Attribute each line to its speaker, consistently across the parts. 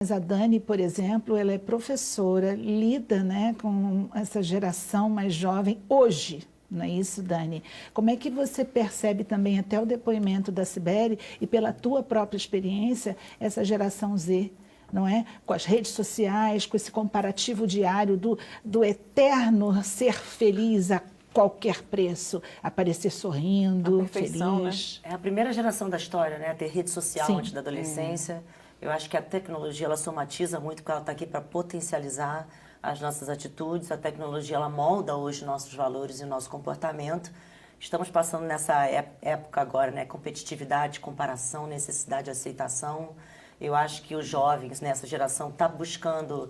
Speaker 1: Mas a Dani, por exemplo, ela é professora, lida, né, com essa geração mais jovem hoje, não é isso, Dani? Como é que você percebe também, até o depoimento da Sibeli e pela tua própria experiência, essa geração Z, não é? Com as redes sociais, com esse comparativo diário do eterno ser feliz a qualquer preço, aparecer sorrindo, feliz.
Speaker 2: Né? É a primeira geração da história, né? Ter rede social
Speaker 1: Sim.
Speaker 2: antes da adolescência. Eu acho que a tecnologia, ela somatiza muito, porque ela está aqui para potencializar as nossas atitudes. A tecnologia, ela molda hoje nossos valores e o nosso comportamento. Estamos passando nessa época agora, né? Competitividade, comparação, necessidade de aceitação. Eu acho que os jovens nessa geração estão buscando...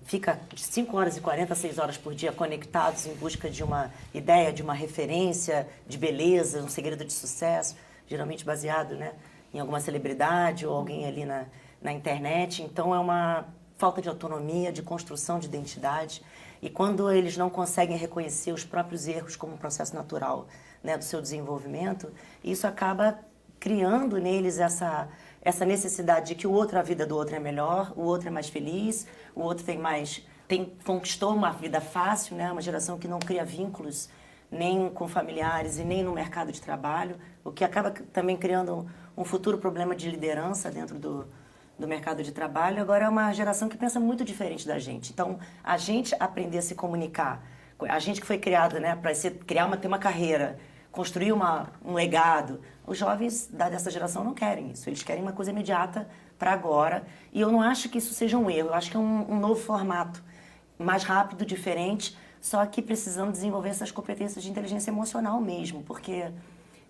Speaker 2: fica de 5 horas e 40 a 6 horas por dia conectados em busca de uma ideia, de uma referência de beleza, um segredo de sucesso, geralmente baseado, né, em alguma celebridade ou alguém ali na internet. Então, é uma falta de autonomia, de construção de identidade. E quando eles não conseguem reconhecer os próprios erros como um processo natural, né, do seu desenvolvimento, isso acaba criando neles essa necessidade de que a vida do outro é melhor, o outro é mais feliz, o outro conquistou uma vida fácil, né? Uma geração que não cria vínculos nem com familiares e nem no mercado de trabalho, o que acaba também criando um futuro problema de liderança dentro do mercado de trabalho. Agora é uma geração que pensa muito diferente da gente. Então, a gente aprender a se comunicar, a gente que foi criado, né, para ter uma carreira, construir um legado. Os jovens dessa geração não querem isso. Eles querem uma coisa imediata para agora. E eu não acho que isso seja um erro. Eu acho que é um novo formato, mais rápido, diferente, só que precisando desenvolver essas competências de inteligência emocional mesmo, porque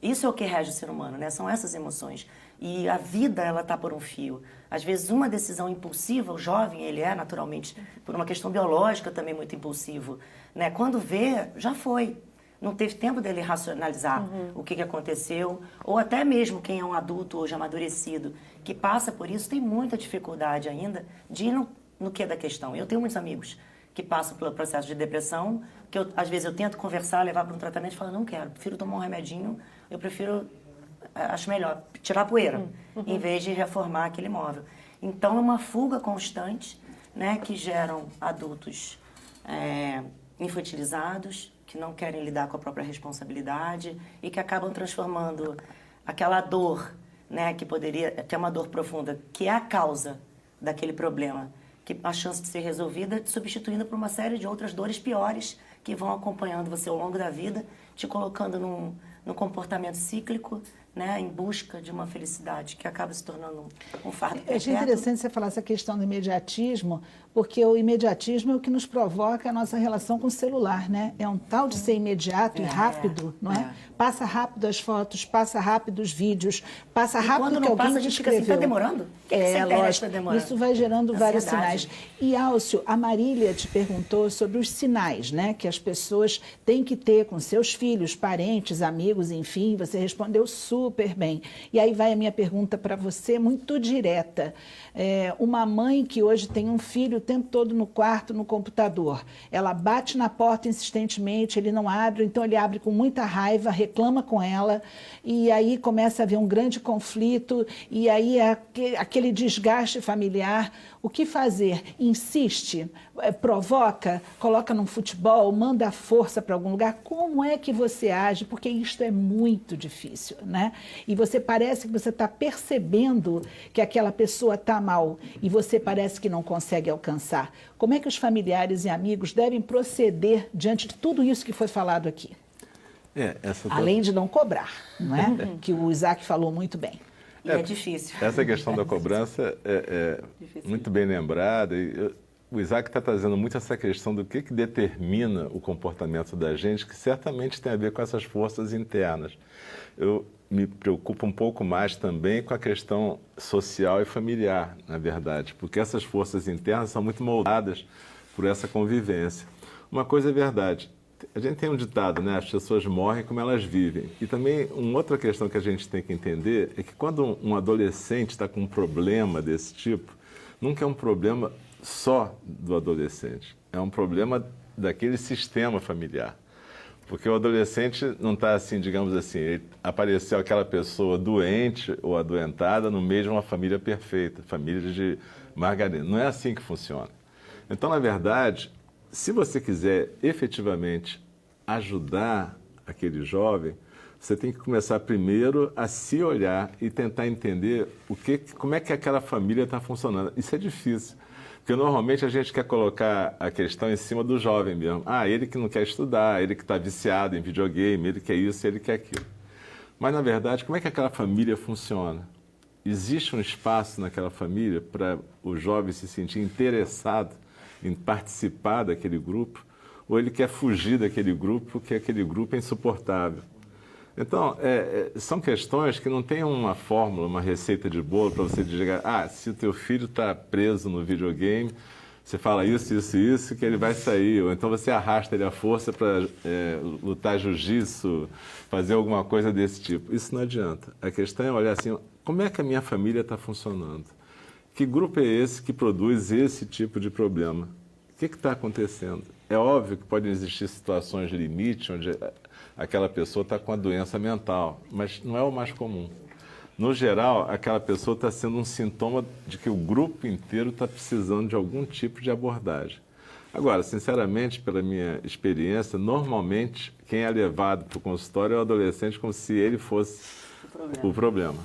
Speaker 2: isso é o que rege o ser humano, né? São essas emoções. E a vida, ela está por um fio. Às vezes, uma decisão impulsiva, o jovem, ele é naturalmente, por uma questão biológica, também muito impulsivo, né? Quando vê, já foi. Não teve tempo dele racionalizar o que aconteceu, ou até mesmo quem é um adulto hoje amadurecido, que passa por isso, tem muita dificuldade ainda de ir no que é da questão. Eu tenho muitos amigos que passam pelo processo de depressão, que às vezes eu tento conversar, levar para um tratamento e falo, não quero, prefiro tomar um remedinho, acho melhor tirar a poeira, em vez de reformar aquele imóvel. Então é uma fuga constante, né, que geram adultos infantilizados, que não querem lidar com a própria responsabilidade e que acabam transformando aquela dor, né, que é uma dor profunda, que é a causa daquele problema, que a chance de ser resolvida, substituindo por uma série de outras dores piores que vão acompanhando você ao longo da vida, te colocando num comportamento cíclico, né, em busca de uma felicidade que acaba se tornando um fardo perpétuo.
Speaker 1: Achei interessante você falar essa questão do imediatismo, porque o imediatismo é o que nos provoca a nossa relação com o celular, né? É um tal de ser imediato e rápido, não é? Passa rápido as fotos, passa rápido os vídeos, passa rápido
Speaker 2: quando
Speaker 1: que
Speaker 2: não passa,
Speaker 1: alguém
Speaker 2: a gente fica assim, está demorando?
Speaker 1: Lógico, isso vai gerando vários sinais. E, Álcio, a Marília te perguntou sobre os sinais, né, que as pessoas têm que ter com seus filhos, parentes, amigos, enfim, você respondeu super bem. E aí vai a minha pergunta para você, muito direta. Uma mãe que hoje tem um filho o tempo todo no quarto, no computador, ela bate na porta insistentemente, ele não abre, então ele abre com muita raiva, reclama com ela, e aí começa a haver um grande conflito, e aí aquele desgaste familiar. O que fazer? Insiste? Provoca? Coloca num futebol? Manda força para algum lugar? Como é que você age? Porque isto é muito difícil, né? E você parece que você está percebendo que aquela pessoa está mal e você parece que não consegue alcançar. Como é que os familiares e amigos devem proceder diante de tudo isso que foi falado aqui? Além de não cobrar, não é? Que o Isaac falou muito bem.
Speaker 2: E é difícil.
Speaker 3: Essa questão da cobrança é muito bem lembrada. O Isaac está trazendo muito essa questão do que determina o comportamento da gente, que certamente tem a ver com essas forças internas. Eu me preocupo um pouco mais também com a questão social e familiar, na verdade, porque essas forças internas são muito moldadas por essa convivência. Uma coisa é verdade, a gente tem um ditado, né? As pessoas morrem como elas vivem. E também uma outra questão que a gente tem que entender é que quando um adolescente está com um problema desse tipo, nunca é um problema só do adolescente, é um problema daquele sistema familiar. Porque o adolescente não está assim, digamos assim, apareceu aquela pessoa doente ou adoentada no meio de uma família perfeita, família de margarina. Não é assim que funciona. Então, na verdade, se você quiser efetivamente ajudar aquele jovem, você tem que começar primeiro a se olhar e tentar entender como é que aquela família está funcionando. Isso é difícil, porque normalmente a gente quer colocar a questão em cima do jovem mesmo. Ele que não quer estudar, ele que está viciado em videogame, ele quer isso, ele quer aquilo. Mas, na verdade, como é que aquela família funciona? Existe um espaço naquela família para o jovem se sentir interessado em participar daquele grupo, ou ele quer fugir daquele grupo porque aquele grupo é insuportável? Então, são questões que não tem uma fórmula, uma receita de bolo para você dizer, se o teu filho está preso no videogame, você fala isso, isso e isso, que ele vai sair. Ou então você arrasta ele à força para lutar jiu-jitsu, fazer alguma coisa desse tipo. Isso não adianta. A questão é olhar assim, como é que a minha família está funcionando? Que grupo é esse que produz esse tipo de problema? O que está acontecendo? É óbvio que podem existir situações de limite onde aquela pessoa está com a doença mental, mas não é o mais comum. No geral, aquela pessoa está sendo um sintoma de que o grupo inteiro está precisando de algum tipo de abordagem. Agora, sinceramente, pela minha experiência, normalmente quem é levado para o consultório é o adolescente como se ele fosse o problema.